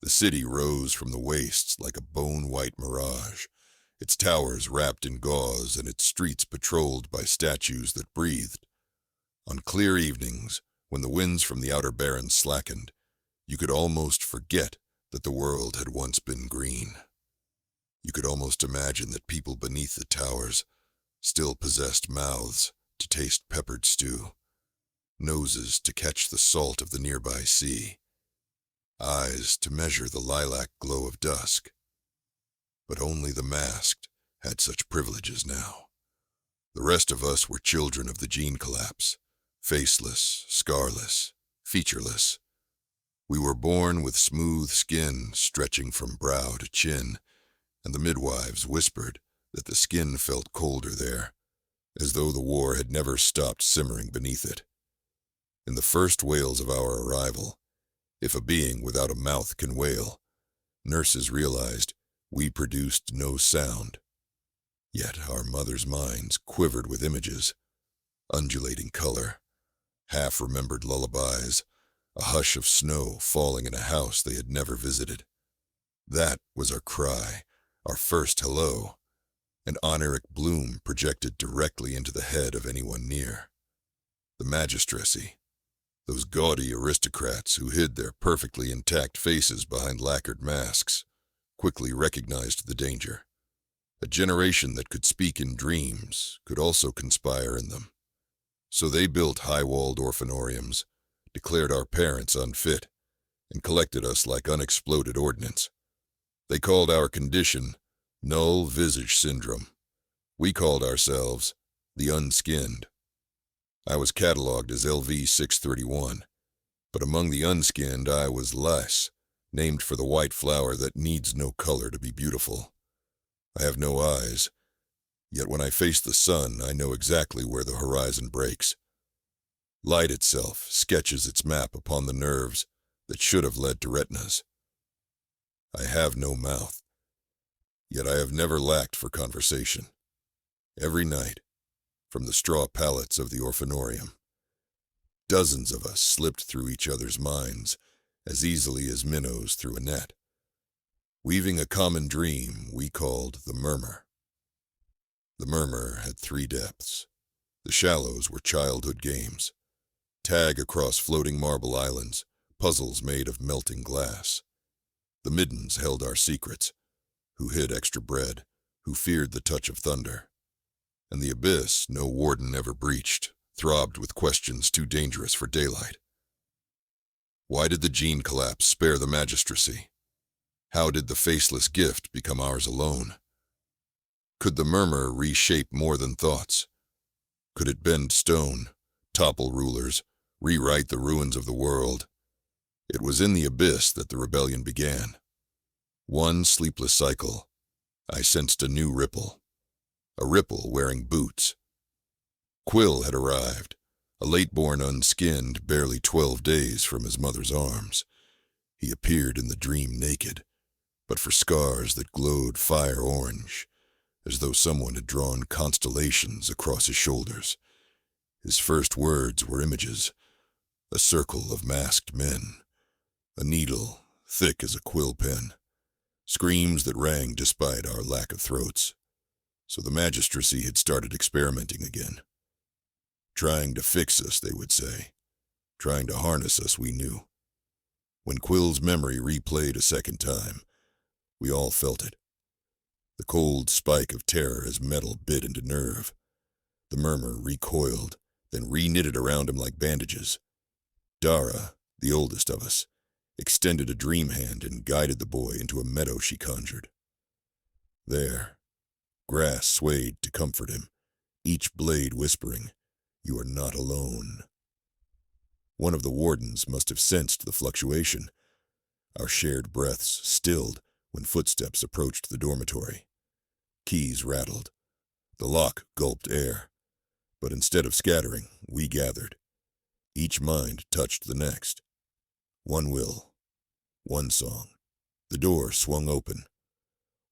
The city rose from the wastes like a bone-white mirage, its towers wrapped in gauze and its streets patrolled by statues that breathed. On clear evenings, when the winds from the outer barrens slackened, you could almost forget that the world had once been green. You could almost imagine that people beneath the towers still possessed mouths to taste peppered stew, noses to catch the salt of the nearby sea, eyes to measure the lilac glow of dusk. But only the masked had such privileges now. The rest of us were children of the gene collapse, faceless, scarless, featureless. We were born with smooth skin stretching from brow to chin, and the midwives whispered that the skin felt colder there, as though the war had never stopped simmering beneath it. In the first wails of our arrival, if a being without a mouth can wail, nurses realized we produced no sound. Yet our mothers' minds quivered with images, undulating color, half-remembered lullabies, a hush of snow falling in a house they had never visited. That was our cry, our first hello, an oniric bloom projected directly into the head of anyone near. The magistracy, those gaudy aristocrats who hid their perfectly intact faces behind lacquered masks, quickly recognized the danger. A generation that could speak in dreams could also conspire in them. So they built high-walled orphanoriums, declared our parents unfit, and collected us like unexploded ordnance. They called our condition null visage syndrome. We called ourselves the unskinned. I was cataloged as LV 631, but among the unskinned I was less, named for the white flower that needs no color to be beautiful. I have no eyes, yet when I face the sun I know exactly where the horizon breaks. Light itself sketches its map upon the nerves that should have led to retinas. I have no mouth, yet I have never lacked for conversation. Every night, from the straw pallets of the orphanorium, dozens of us slipped through each other's minds as easily as minnows through a net, weaving a common dream we called the murmur. The murmur had three depths. The shallows were childhood games. Tag across floating marble islands, puzzles made of melting glass. The middens held our secrets, who hid extra bread, who feared the touch of thunder. And the abyss no warden ever breached, throbbed with questions too dangerous for daylight. Why did the gene collapse spare the magistracy? How did the faceless gift become ours alone? Could the murmur reshape more than thoughts? Could it bend stone, topple rulers, rewrite the ruins of the world? It was in the abyss that the rebellion began. One sleepless cycle, I sensed a new ripple. A ripple wearing boots. Quill had arrived, a late-born unskinned, barely 12 days from his mother's arms. He appeared in the dream naked, but for scars that glowed fire orange, as though someone had drawn constellations across his shoulders. His first words were images, a circle of masked men, a needle thick as a quill pen, screams that rang despite our lack of throats. So the magistracy had started experimenting again. Trying to fix us, they would say. Trying to harness us, we knew. When Quill's memory replayed a second time, we all felt it. The cold spike of terror as metal bit into nerve. The murmur recoiled, then re-knitted around him like bandages. Dara, the oldest of us, extended a dream hand and guided the boy into a meadow she conjured. There, grass swayed to comfort him, each blade whispering, "You are not alone." One of the wardens must have sensed the fluctuation. Our shared breaths stilled when footsteps approached the dormitory. Keys rattled. The lock gulped air. But instead of scattering, we gathered. Each mind touched the next. One will. One song. The door swung open.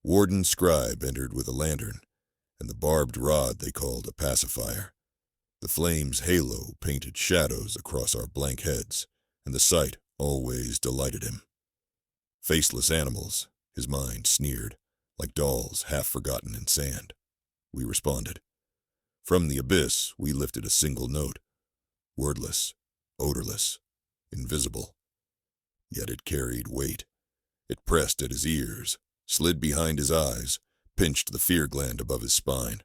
Warden Scribe entered with a lantern, and the barbed rod they called a pacifier. The flame's halo painted shadows across our blank heads, and the sight always delighted him. Faceless animals, his mind sneered, like dolls half forgotten in sand. We responded. From the abyss, we lifted a single note. Wordless, odorless, invisible. Yet it carried weight. It pressed at his ears, slid behind his eyes, pinched the fear gland above his spine.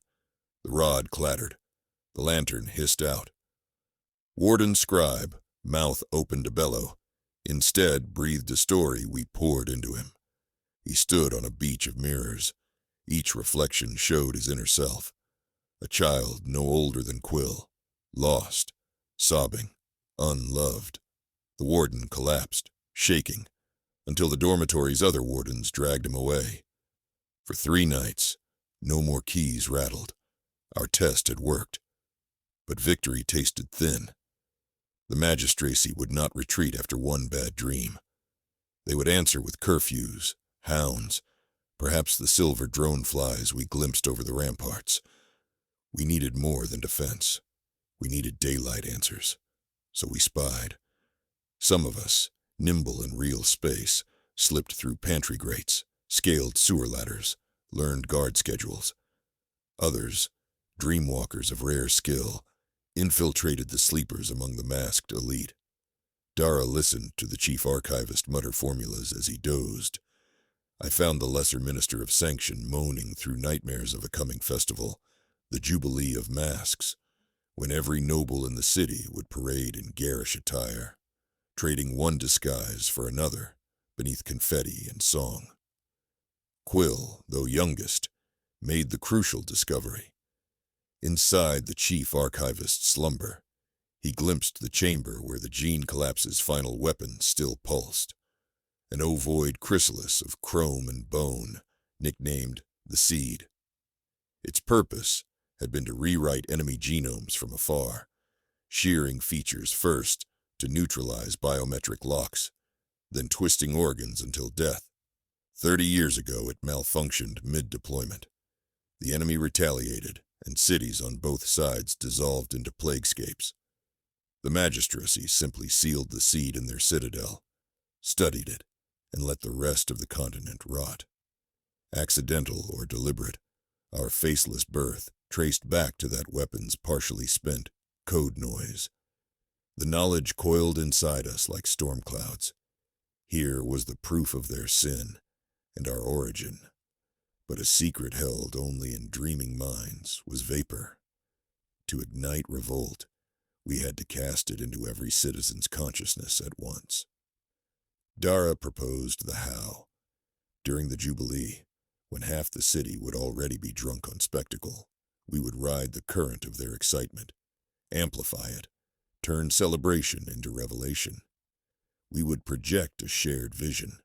The rod clattered. The lantern hissed out. Warden Scribe, mouth open to bellow, instead breathed a story we poured into him. He stood on a beach of mirrors. Each reflection showed his inner self. A child no older than Quill, lost, sobbing, unloved. The warden collapsed, shaking, until the dormitory's other wardens dragged him away. For 3 nights, no more keys rattled. Our test had worked. But victory tasted thin. The magistracy would not retreat after one bad dream. They would answer with curfews, hounds, perhaps the silver drone flies we glimpsed over the ramparts. We needed more than defense. We needed daylight answers. So we spied. Some of us, nimble in real space, slipped through pantry grates, scaled sewer ladders, learned guard schedules. Others, dreamwalkers of rare skill, infiltrated the sleepers among the masked elite. Dara listened to the chief archivist mutter formulas as he dozed. I found the lesser minister of sanction moaning through nightmares of a coming festival, the Jubilee of Masks, when every noble in the city would parade in garish attire, trading one disguise for another beneath confetti and song. Quill, though youngest, made the crucial discovery. Inside the chief archivist's slumber, he glimpsed the chamber where the Gene Collapse's final weapon still pulsed, an ovoid chrysalis of chrome and bone, nicknamed the Seed. Its purpose had been to rewrite enemy genomes from afar, shearing features first to neutralize biometric locks, then twisting organs until death. 30 years ago it malfunctioned mid-deployment. The enemy retaliated, and cities on both sides dissolved into plaguescapes. The magistracy simply sealed the Seed in their citadel, studied it, and let the rest of the continent rot. Accidental or deliberate, our faceless birth traced back to that weapon's partially spent code noise. The knowledge coiled inside us like storm clouds. Here was the proof of their sin and our origin. But a secret held only in dreaming minds was vapor. To ignite revolt, we had to cast it into every citizen's consciousness at once. Dara proposed the how. During the Jubilee, when half the city would already be drunk on spectacle, we would ride the current of their excitement, amplify it, turn celebration into revelation. We would project a shared vision,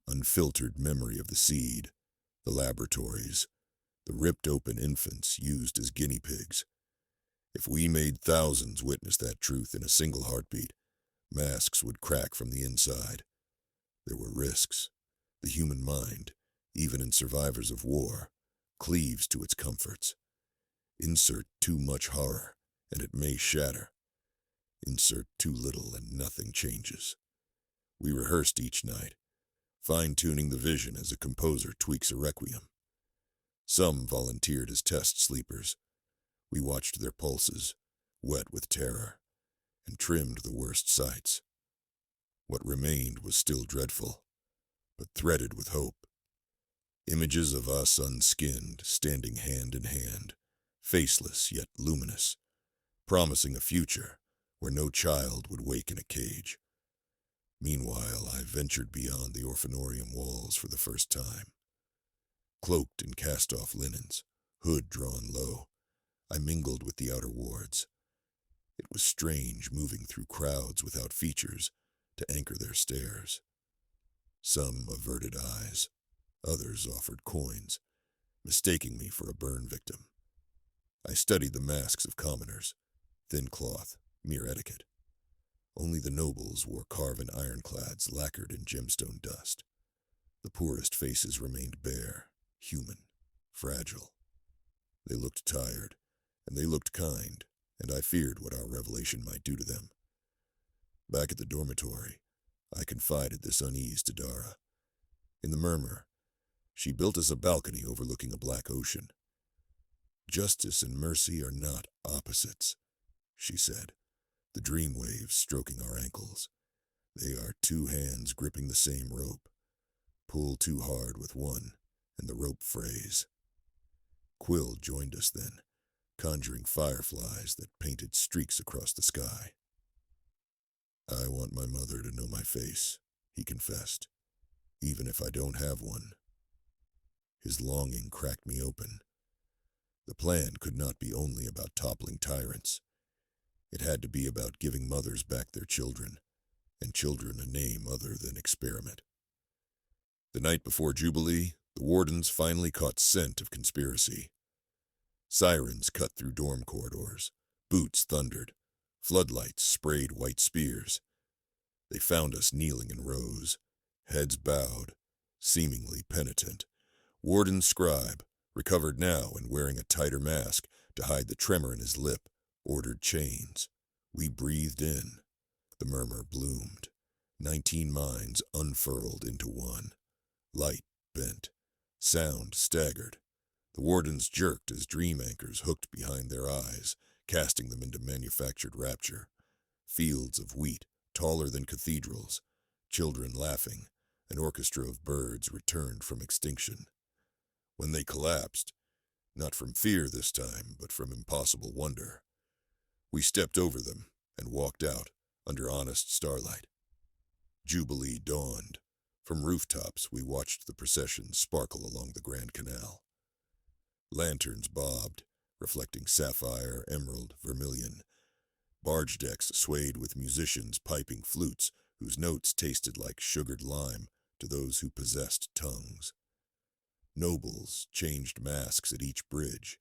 unfiltered memory of the Seed, the laboratories, the ripped open infants used as guinea pigs. If we made thousands witness that truth in a single heartbeat, masks would crack from the inside. There were risks. The human mind, even in survivors of war, cleaves to its comforts. Insert too much horror, and it may shatter. Insert too little, and nothing changes. We rehearsed each night, fine-tuning the vision as a composer tweaks a requiem. Some volunteered as test sleepers. We watched their pulses, wet with terror, and trimmed the worst sights. What remained was still dreadful, but threaded with hope. Images of us unskinned, standing hand in hand, faceless yet luminous, promising a future where no child would wake in a cage. Meanwhile, I ventured beyond the orphanorium walls for the first time. Cloaked in cast-off linens, hood drawn low, I mingled with the outer wards. It was strange moving through crowds without features to anchor their stares. Some averted eyes, others offered coins, mistaking me for a burn victim. I studied the masks of commoners, thin cloth, mere etiquette. Only the nobles wore carven ironclads lacquered in gemstone dust. The poorest faces remained bare, human, fragile. They looked tired, and they looked kind, and I feared what our revelation might do to them. Back at the dormitory, I confided this unease to Dara. In the murmur, she built us a balcony overlooking a black ocean. "Justice and mercy are not opposites," she said, the dream waves stroking our ankles. "They are two hands gripping the same rope. Pull too hard with one, and the rope frays." Quill joined us then, conjuring fireflies that painted streaks across the sky. "I want my mother to know my face," he confessed, "even if I don't have one." His longing cracked me open. The plan could not be only about toppling tyrants. It had to be about giving mothers back their children, and children a name other than experiment. The night before Jubilee, the wardens finally caught scent of conspiracy. Sirens cut through dorm corridors, boots thundered, floodlights sprayed white spears. They found us kneeling in rows, heads bowed, seemingly penitent. Warden Scribe, recovered now and wearing a tighter mask to hide the tremor in his lip, ordered chains. We breathed in. The murmur bloomed. 19 minds unfurled into one. Light bent. Sound staggered. The wardens jerked as dream anchors hooked behind their eyes, casting them into manufactured rapture. Fields of wheat, taller than cathedrals. Children laughing. An orchestra of birds returned from extinction. When they collapsed, not from fear this time, but from impossible wonder, we stepped over them and walked out under honest starlight. Jubilee dawned. From rooftops, we watched the procession sparkle along the Grand Canal. Lanterns bobbed, reflecting sapphire, emerald, vermilion. Barge decks swayed with musicians piping flutes whose notes tasted like sugared lime to those who possessed tongues. Nobles changed masks at each bridge,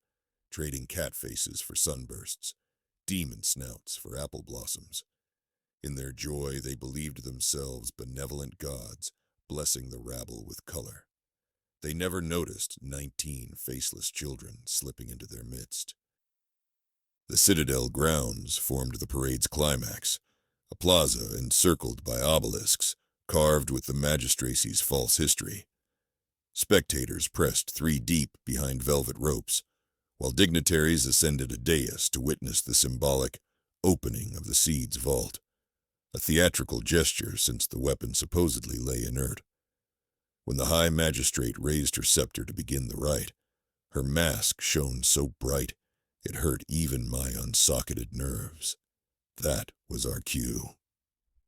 trading cat faces for sunbursts, demon snouts for apple blossoms. In their joy, they believed themselves benevolent gods, blessing the rabble with color. They never noticed 19 faceless children slipping into their midst. The Citadel grounds formed the parade's climax, a plaza encircled by obelisks, carved with the magistracy's false history. Spectators pressed 3 deep behind velvet ropes, while dignitaries ascended a dais to witness the symbolic opening of the seed's vault, a theatrical gesture since the weapon supposedly lay inert. When the High Magistrate raised her scepter to begin the rite, her mask shone so bright it hurt even my unsocketed nerves. That was our cue.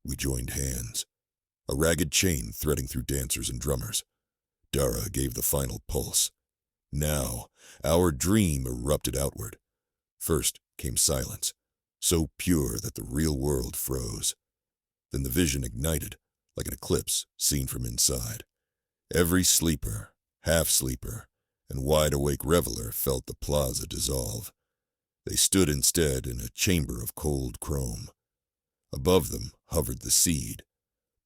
We joined hands, a ragged chain threading through dancers and drummers. Dara gave the final pulse. Now, our dream erupted outward. First came silence, so pure that the real world froze. Then the vision ignited, like an eclipse seen from inside. Every sleeper, half-sleeper, and wide-awake reveler felt the plaza dissolve. They stood instead in a chamber of cold chrome. Above them hovered the seed,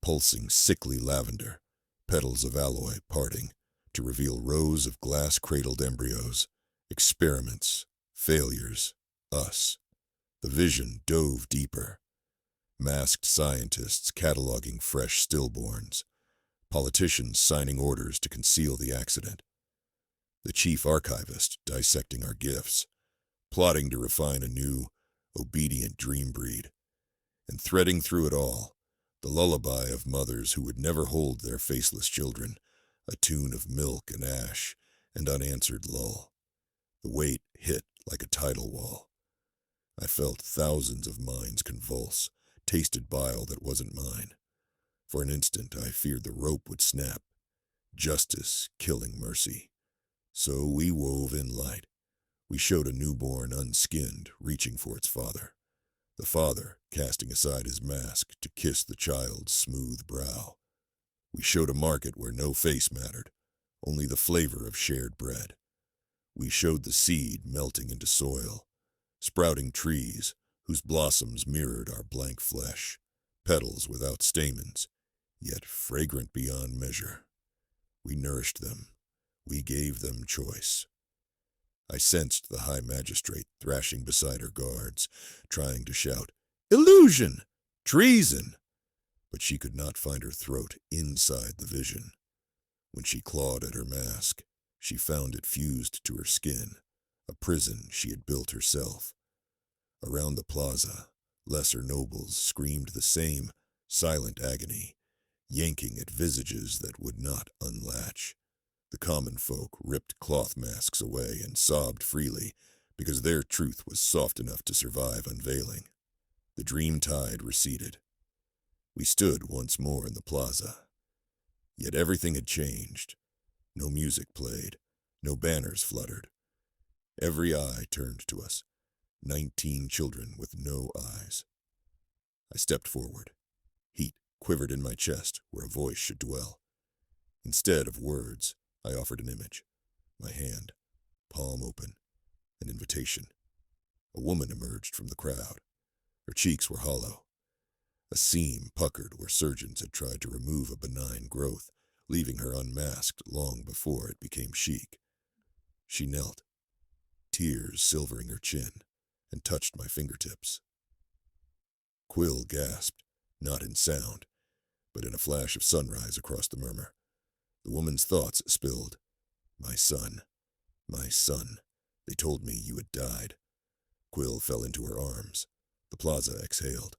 pulsing sickly lavender, petals of alloy parting to reveal rows of glass-cradled embryos, experiments, failures, us. The vision dove deeper. Masked scientists cataloging fresh stillborns, politicians signing orders to conceal the accident, the chief archivist dissecting our gifts, plotting to refine a new, obedient dream breed, and threading through it all, the lullaby of mothers who would never hold their faceless children, a tune of milk and ash and unanswered lull. The weight hit like a tidal wall. I felt thousands of minds convulse, tasted bile that wasn't mine. For an instant, I feared the rope would snap, justice killing mercy. So we wove in light. We showed a newborn unskinned, reaching for its father. The father casting aside his mask to kiss the child's smooth brow. We showed a market where no face mattered, only the flavor of shared bread. We showed the seed melting into soil, sprouting trees whose blossoms mirrored our blank flesh, petals without stamens, yet fragrant beyond measure. We nourished them. We gave them choice. I sensed the High Magistrate thrashing beside her guards, trying to shout, "Illusion! Treason!" But she could not find her throat inside the vision. When she clawed at her mask, she found it fused to her skin, a prison she had built herself. Around the plaza, lesser nobles screamed the same silent agony, yanking at visages that would not unlatch. The common folk ripped cloth masks away and sobbed freely because their truth was soft enough to survive unveiling. The dream tide receded. We stood once more in the plaza. Yet everything had changed. No music played, no banners fluttered. Every eye turned to us, 19 children with no eyes. I stepped forward. Heat quivered in my chest where a voice should dwell. Instead of words, I offered an image. My hand, palm open, an invitation. A woman emerged from the crowd. Her cheeks were hollow. A seam puckered where surgeons had tried to remove a benign growth, leaving her unmasked long before it became chic. She knelt, tears silvering her chin, and touched my fingertips. Quill gasped, not in sound, but in a flash of sunrise across the murmur. The woman's thoughts spilled. My son. They told me you had died. Quill fell into her arms. The plaza exhaled.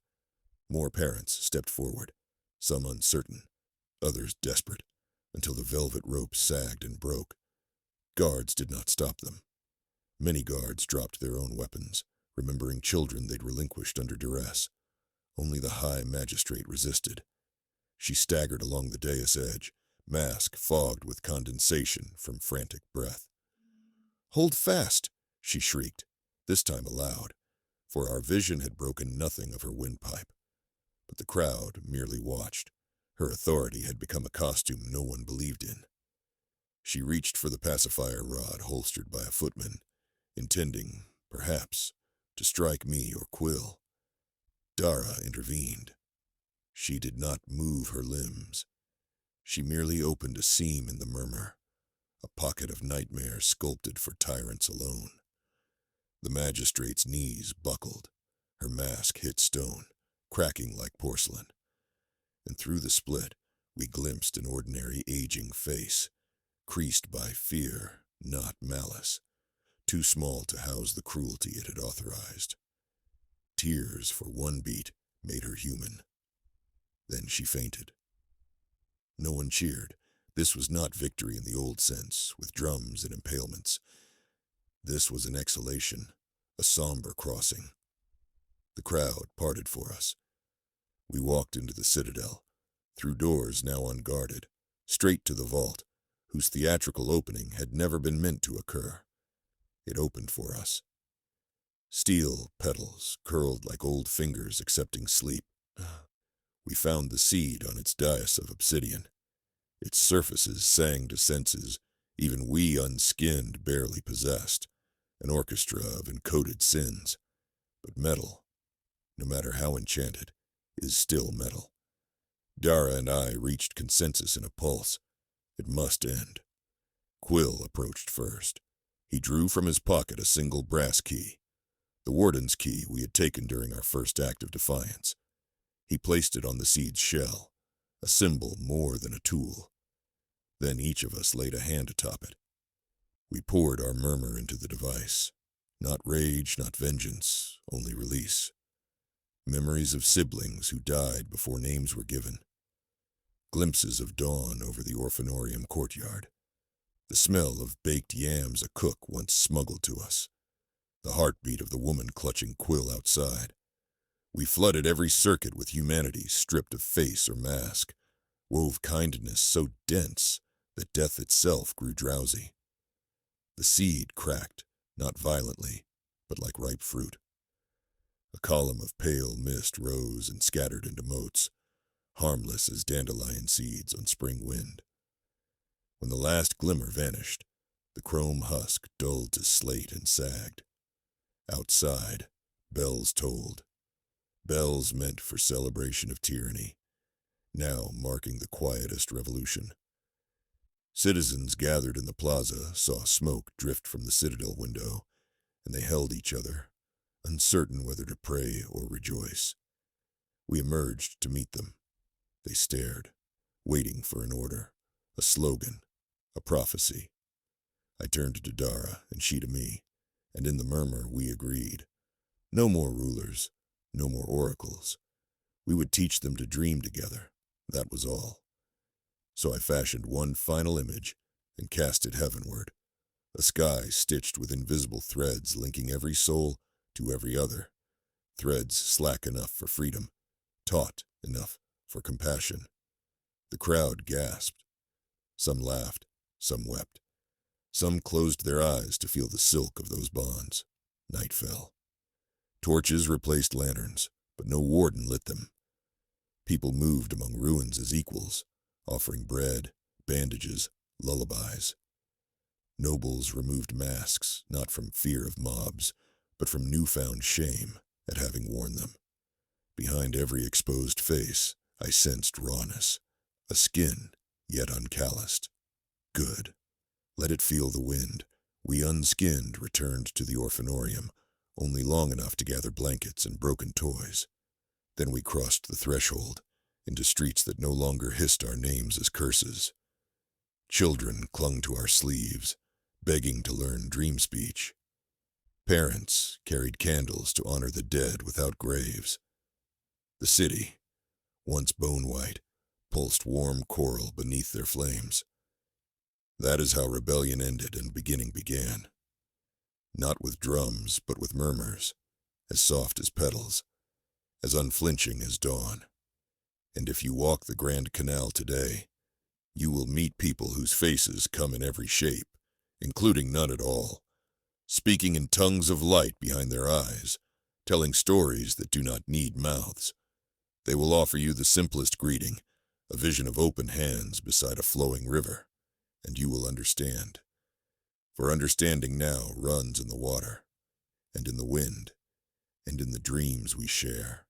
More parents stepped forward, some uncertain, others desperate, until the velvet rope sagged and broke. Guards did not stop them. Many guards dropped their own weapons, remembering children they'd relinquished under duress. Only the high magistrate resisted. She staggered along the dais edge, mask fogged with condensation from frantic breath. "Hold fast," she shrieked, this time aloud, for our vision had broken nothing of her windpipe. But the crowd merely watched. Her authority had become a costume no one believed in. She reached for the pacifier rod holstered by a footman, intending, perhaps, to strike me or Quill. Dara intervened. She did not move her limbs. She merely opened a seam in the murmur, a pocket of nightmare sculpted for tyrants alone. The magistrate's knees buckled. Her mask hit stone, cracking like porcelain. And through the split, we glimpsed an ordinary aging face, creased by fear, not malice, too small to house the cruelty it had authorized. Tears for one beat made her human. Then she fainted. No one cheered. This was not victory in the old sense, with drums and impalements. This was an exhalation, a somber crossing. The crowd parted for us. We walked into the citadel, through doors now unguarded, straight to the vault, whose theatrical opening had never been meant to occur. It opened for us. Steel petals curled like old fingers accepting sleep. We found the seed on its dais of obsidian. Its surfaces sang to senses even we unskinned barely possessed, an orchestra of encoded sins. But metal, no matter how enchanted, is still metal. Dara and I reached consensus in a pulse. It must end. Quill approached first. He drew from his pocket a single brass key, the warden's key we had taken during our first act of defiance. He placed it on the seed's shell, a symbol more than a tool. Then each of us laid a hand atop it. We poured our murmur into the device. Not rage, not vengeance, only release. Memories of siblings who died before names were given. Glimpses of dawn over the orphanorium courtyard. The smell of baked yams a cook once smuggled to us. The heartbeat of the woman clutching Quill outside. We flooded every circuit with humanity stripped of face or mask, wove kindness so dense that death itself grew drowsy. The seed cracked, not violently, but like ripe fruit. A column of pale mist rose and scattered into motes, harmless as dandelion seeds on spring wind. When the last glimmer vanished, the chrome husk dulled to slate and sagged. Outside, bells tolled. Bells meant for celebration of tyranny, now marking the quietest revolution. Citizens gathered in the plaza saw smoke drift from the citadel window, and they held each other, uncertain whether to pray or rejoice. We emerged to meet them. They stared, waiting for an order, a slogan, a prophecy. I turned to Dara, and she to me, and in the murmur we agreed. No more rulers, no more oracles. We would teach them to dream together, that was all. So I fashioned one final image and cast it heavenward, a sky stitched with invisible threads linking every soul to every other, threads slack enough for freedom, taut enough for compassion. The crowd gasped. Some laughed, some wept. Some closed their eyes to feel the silk of those bonds. Night fell. Torches replaced lanterns, but no warden lit them. People moved among ruins as equals, offering bread, bandages, lullabies. Nobles removed masks, not from fear of mobs, but from newfound shame at having worn them. Behind every exposed face, I sensed rawness, a skin yet uncalloused. Good. Let it feel the wind. We unskinned returned to the orphanorium, only long enough to gather blankets and broken toys. Then we crossed the threshold, into streets that no longer hissed our names as curses. Children clung to our sleeves, begging to learn dream speech. Parents carried candles to honor the dead without graves. The city, once bone-white, pulsed warm coral beneath their flames. That is how rebellion ended and beginning began. Not with drums, but with murmurs, as soft as petals, as unflinching as dawn. And if you walk the Grand Canal today, you will meet people whose faces come in every shape, including none at all, speaking in tongues of light behind their eyes, telling stories that do not need mouths. They will offer you the simplest greeting, a vision of open hands beside a flowing river, and you will understand. For understanding now runs in the water, and in the wind, and in the dreams we share.